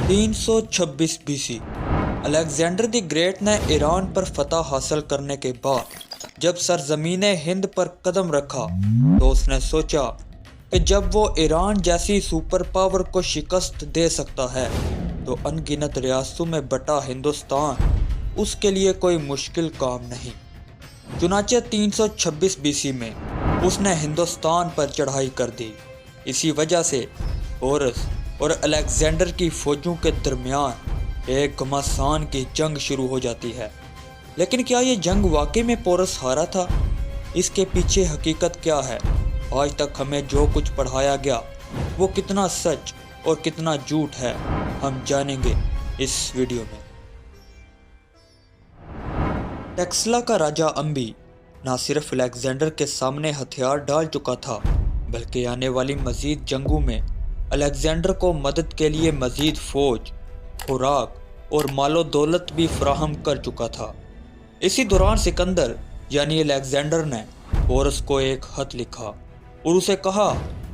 326 BC Alexander the great ने Iran पर फतह हासिल करने के बाद जब सरजमीन हिंद पर कदम रखा तो उसने सोचा कि जब वो ईरान जैसी सुपर पावर को शिकस्त दे सकता है तो अनगिनत रियासतों में बटा हिंदुस्तान उसके लिए कोई मुश्किल काम नहीं। चुनाचे 326 BC में उसने हिंदुस्तान पर चढ़ाई कर दी। इसी वजह से पोरस और अलेक्जेंडर की फौजों के दरमियान एक घमासान की जंग शुरू हो जाती है। लेकिन क्या ये जंग वाकई में पोरस हारा था? इसके पीछे हकीकत क्या है? आज तक हमें जो कुछ पढ़ाया गया वो कितना सच और कितना झूठ है, हम जानेंगे इस वीडियो में। टेक्सला का राजा अम्बी ना सिर्फ अलेक्जेंडर के सामने हथियार डाल चुका था बल्कि आने वाली मजीद जंगों में अलेक्जेंडर को मदद के लिए मजीद फौज, खुराक और मालो दौलत भी फराहम कर चुका था। इसी दौरान सिकंदर यानी अलेक्जेंडर ने पोरस को एक खत लिखा और उसे कहा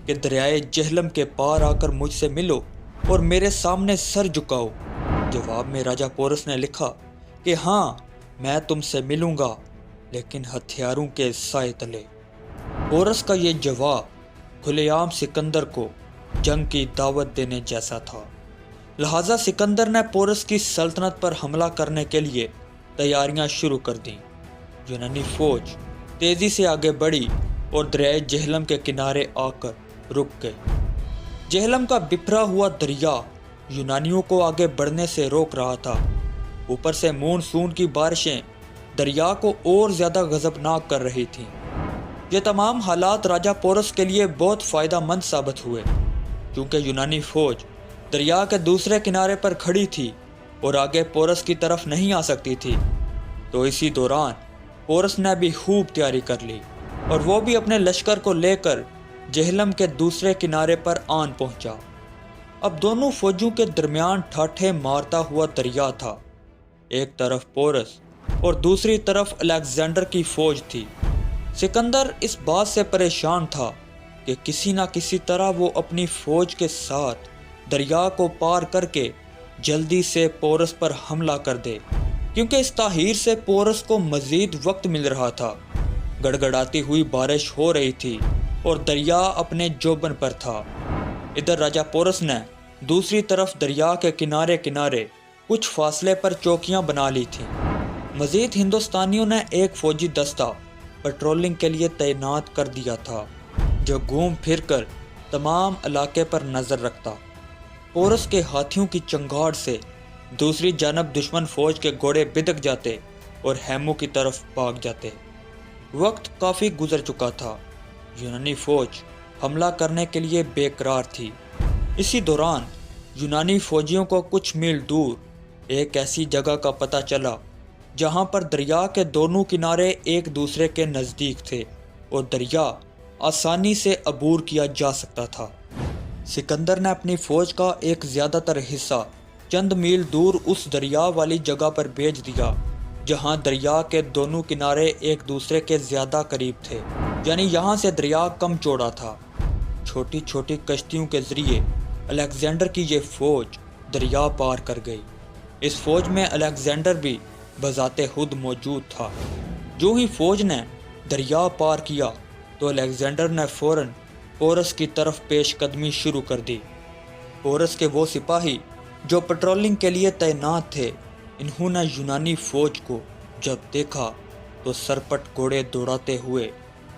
कि दरियाए जेहलम के पार आकर मुझसे मिलो और मेरे सामने सर झुकाओ। जवाब में राजा पोरस ने लिखा कि हाँ, मैं तुमसे मिलूंगा लेकिन हथियारों के साए तले। पोरस का ये जवाब खुलेआम सिकंदर को जंग की दावत देने जैसा था। लिहाजा सिकंदर ने पोरस की सल्तनत पर हमला करने के लिए तैयारियां शुरू कर दी। यूनानी फौज तेजी से आगे बढ़ी और दरियाए जेहलम के किनारे आकर रुक गई। जेहलम का बिखरा हुआ दरिया यूनानियों को आगे बढ़ने से रोक रहा था। ऊपर से मानसून की बारिशें दरिया को और ज्यादा गजबनाक कर रही थीं। ये तमाम हालात राजा पोरस के लिए बहुत फ़ायदेमंद साबित हुए क्योंकि यूनानी फौज दरिया के दूसरे किनारे पर खड़ी थी और आगे पोरस की तरफ नहीं आ सकती थी। तो इसी दौरान पोरस ने भी खूब तैयारी कर ली और वो भी अपने लश्कर को लेकर जेहलम के दूसरे किनारे पर आन पहुंचा। अब दोनों फौजों के दरमियान ठाठे मारता हुआ दरिया था। एक तरफ पोरस और दूसरी तरफ अलेक्जेंडर की फौज थी। सिकंदर इस बात से परेशान था कि किसी न किसी तरह वो अपनी फौज के साथ दरिया को पार करके जल्दी से पोरस पर हमला कर दे, क्योंकि इस ताहीर से पोरस को मजीद वक्त मिल रहा था। गड़गड़ाती हुई बारिश हो रही थी और दरिया अपने जोबन पर था। इधर राजा पोरस ने दूसरी तरफ दरिया के किनारे किनारे कुछ फासले पर चौकियां बना ली थीं। मजीद हिंदुस्तानियों ने एक फौजी दस्ता पेट्रोलिंग के लिए तैनात कर दिया था जो घूम फिर कर तमाम इलाके पर नज़र रखता। पोरस के हाथियों की चंगाड़ से दूसरी जानब दुश्मन फौज के घोड़े बिदक जाते और हैमों की तरफ भाग जाते। वक्त काफ़ी गुजर चुका था। यूनानी फौज हमला करने के लिए बेकरार थी। इसी दौरान यूनानी फौजियों को कुछ मील दूर एक ऐसी जगह का पता चला जहां पर दरिया के दोनों किनारे एक दूसरे के नज़दीक थे और दरिया आसानी से अबूर किया जा सकता था। सिकंदर ने अपनी फ़ौज का एक ज़्यादातर हिस्सा चंद मील दूर उस दरिया वाली जगह पर भेज दिया जहां दरिया के दोनों किनारे एक दूसरे के ज़्यादा करीब थे, यानी यहाँ से दरिया कम चौड़ा था। छोटी छोटी कश्तियों के ज़रिए अलेक्जेंडर की ये फ़ौज दरिया पार कर गई। इस फ़ौज में अलेक्जेंडर भी बज़ाते खुद मौजूद था। जो ही फ़ौज ने दरिया पार किया तो अलेक्जेंडर ने फ़ौरन पोरस की तरफ पेशकदमी शुरू कर दी। पोरस के वो सिपाही जो पेट्रोलिंग के लिए तैनात थे, इन्होंने यूनानी फ़ौज को जब देखा तो सरपट घोड़े दौड़ाते हुए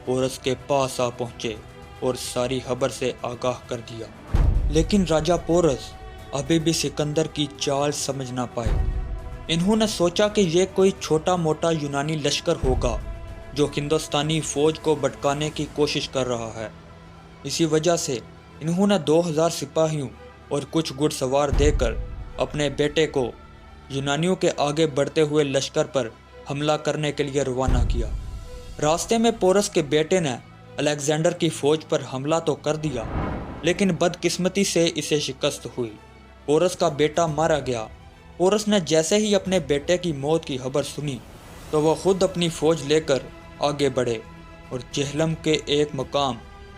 पोरस के पास आ पहुँचे और सारी खबर से आगाह कर दिया। लेकिन राजा पोरस अभी भी सिकंदर की चाल समझ ना पाए। इन्होंने सोचा कि यह कोई छोटा मोटा यूनानी लश्कर होगा जो हिंदुस्तानी फ़ौज को भटकाने की कोशिश कर रहा है। इसी वजह से इन्होंने 2000 सिपाहियों और कुछ घुड़सवार देकर अपने बेटे को यूनानियों के आगे बढ़ते हुए लश्कर पर हमला करने के लिए रवाना किया। रास्ते में पोरस के बेटे ने अलेक्जेंडर की फ़ौज पर हमला तो कर दिया, लेकिन बदकिस्मती से इसे शिकस्त हुई। पोरस का बेटा मारा गया। पोरस ने जैसे ही अपने बेटे की मौत की खबर सुनी तो वह खुद अपनी फ़ौज लेकर आगे बढ़े और जेहलम के एक मकाम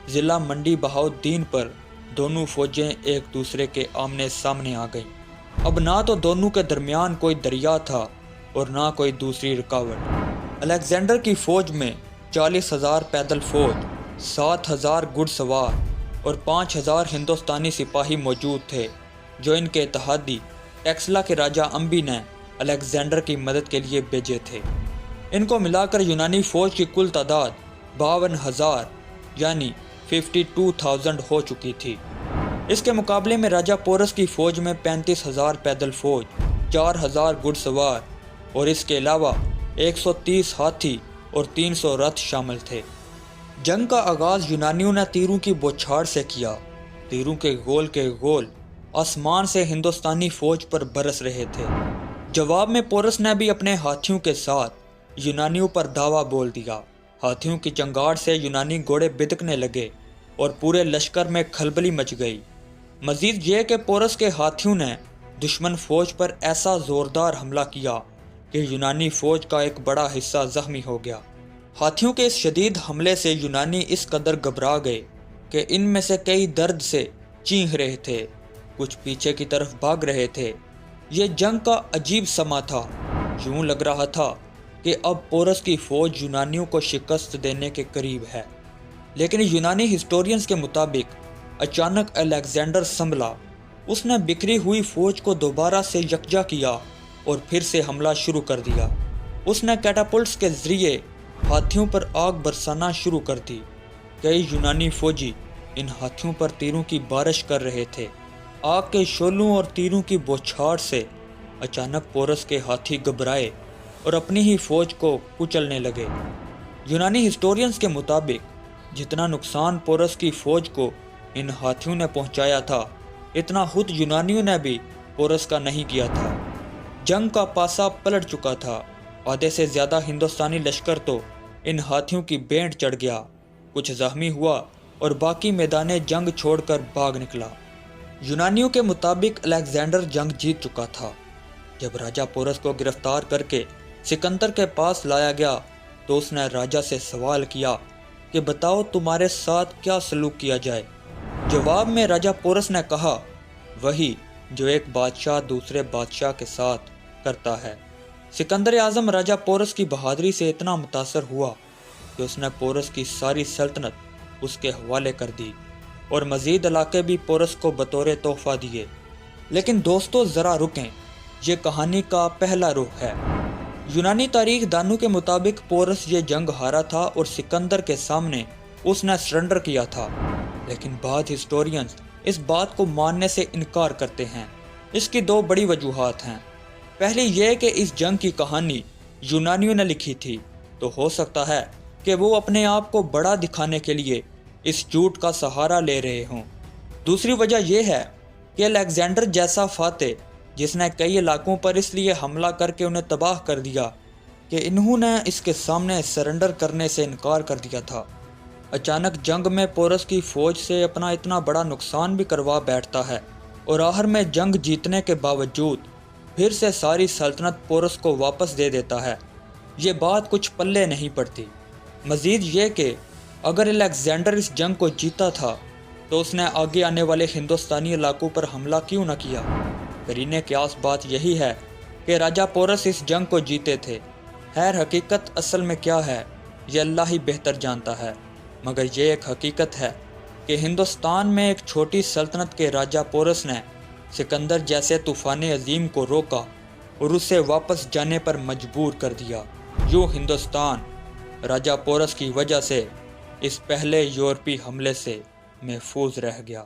ज़िला मंडी बहाउद्दीन पर दोनों फ़ौजें एक दूसरे के आमने सामने आ गईं। اب نہ تو دونوں کے درمیان کوئی دریا تھا اور نہ کوئی دوسری رکاوٹ۔ الیگزینڈر کی فوج میں 40,000 پیدل فوج، 7,000 گھڑ سوار اور 5,000 ہندوستانی سپاہی موجود تھے جو ان کے اتحادی ٹیکسلا کے راجا امبی نے الیگزینڈر کی مدد کے لیے بھیجے تھے۔ ان کو ملا کر یونانی فوج کی کل تعداد 52,000 یعنی 52,000 ہو چکی تھی۔ اس کے مقابلے میں راجا پورس کی فوج میں 35,000 پیدل فوج، 4,000 گھڑ سوار اور اس کے علاوہ 130 ہاتھی اور 300 رتھ شامل تھے۔ جنگ کا آغاز یونانیوں نے تیروں کی بوچھاڑ سے کیا۔ تیروں کے گول آسمان سے ہندوستانی فوج پر برس رہے تھے۔ جواب میں پورس نے بھی اپنے ہاتھیوں کے ساتھ یونانیوں پر دعویٰ بول دیا۔ ہاتھیوں کی چنگاڑ سے یونانی گھوڑے بدکنے لگے اور پورے لشکر میں کھلبلی مچ گئی۔ مزید یہ کہ پورس کے ہاتھیوں نے دشمن فوج پر ایسا زوردار حملہ کیا کہ یونانی فوج کا ایک بڑا حصہ زخمی ہو گیا۔ ہاتھیوں کے اس شدید حملے سے یونانی اس قدر گھبرا گئے کہ ان میں سے کئی درد سے چیخ رہے تھے، کچھ پیچھے کی طرف بھاگ رہے تھے۔ یہ جنگ کا عجیب سما تھا۔ یوں لگ رہا تھا کہ اب پورس کی فوج یونانیوں کو شکست دینے کے قریب ہے۔ لیکن یونانی ہسٹورینز کے مطابق اچانک الیگزینڈر سنبھلا۔ اس نے بکھری ہوئی فوج کو دوبارہ سے یکجا کیا اور پھر سے حملہ شروع کر دیا۔ اس نے کیٹاپلٹس کے ذریعے ہاتھیوں پر آگ برسانا شروع کر دی۔ کئی یونانی فوجی ان ہاتھیوں پر تیروں کی بارش کر رہے تھے۔ آگ کے شعلوں اور تیروں کی بوچھاڑ سے اچانک پورس کے ہاتھی گھبرائے اور اپنی ہی فوج کو کچلنے لگے۔ یونانی ہسٹورینز کے مطابق جتنا نقصان پورس کی فوج کو ان ہاتھیوں نے پہنچایا تھا، اتنا خود یونانیوں نے بھی پورس کا نہیں کیا تھا۔ جنگ کا پاسا پلٹ چکا تھا۔ آدھے سے زیادہ ہندوستانی لشکر تو ان ہاتھیوں کی بھینٹ چڑھ گیا، کچھ زخمی ہوا اور باقی میدان جنگ چھوڑ کر بھاگ نکلا۔ یونانیوں کے مطابق الیگزینڈر جنگ جیت چکا تھا۔ جب راجا پورس کو گرفتار کر کے سکندر کے پاس لایا گیا تو اس نے راجا سے سوال کیا کہ بتاؤ تمہارے ساتھ کیا سلوک کیا جائے۔ جواب میں راجا پورس نے کہا، وہی جو ایک بادشاہ دوسرے بادشاہ کے ساتھ کرتا ہے۔ سکندر اعظم راجا پورس کی بہادری سے اتنا متاثر ہوا کہ اس نے پورس کی ساری سلطنت اس کے حوالے کر دی اور مزید علاقے بھی پورس کو بطور تحفہ دیے۔ لیکن دوستو ذرا رکیں، یہ کہانی کا پہلا رخ ہے۔ یونانی تاریخ دانوں کے مطابق پورس یہ جنگ ہارا تھا اور سکندر کے سامنے اس نے سرنڈر کیا تھا، لیکن بعض ہسٹورینز اس بات کو ماننے سے انکار کرتے ہیں۔ اس کی دو بڑی وجوہات ہیں۔ پہلی یہ کہ اس جنگ کی کہانی یونانیوں نے لکھی تھی، تو ہو سکتا ہے کہ وہ اپنے آپ کو بڑا دکھانے کے لیے اس جھوٹ کا سہارا لے رہے ہوں۔ دوسری وجہ یہ ہے کہ الیگزینڈر جیسا فاتح جس نے کئی علاقوں پر اس لیے حملہ کر کے انہیں تباہ کر دیا کہ انہوں نے اس کے سامنے سرنڈر کرنے سے انکار کر دیا تھا، اچانک جنگ میں پورس کی فوج سے اپنا اتنا بڑا نقصان بھی کروا بیٹھتا ہے اور آخر میں جنگ جیتنے کے باوجود پھر سے ساری سلطنت پورس کو واپس دے دیتا ہے۔ یہ بات کچھ پلے نہیں پڑتی۔ مزید یہ کہ اگر الیگزینڈر اس جنگ کو جیتا تھا تو اس نے آگے آنے والے ہندوستانی علاقوں پر حملہ کیوں نہ کیا؟ قرینِ قیاس بات یہی ہے کہ راجا پورس اس جنگ کو جیتے تھے۔ خیر حقیقت اصل میں کیا ہے یہ اللہ ہی بہتر جانتا ہے، مگر یہ ایک حقیقت ہے کہ ہندوستان میں ایک چھوٹی سلطنت کے راجا پورس نے سکندر جیسے طوفان عظیم کو روکا اور اسے واپس جانے پر مجبور کر دیا۔ یوں ہندوستان راجا پورس کی وجہ سے اس پہلے یورپی حملے سے محفوظ رہ گیا۔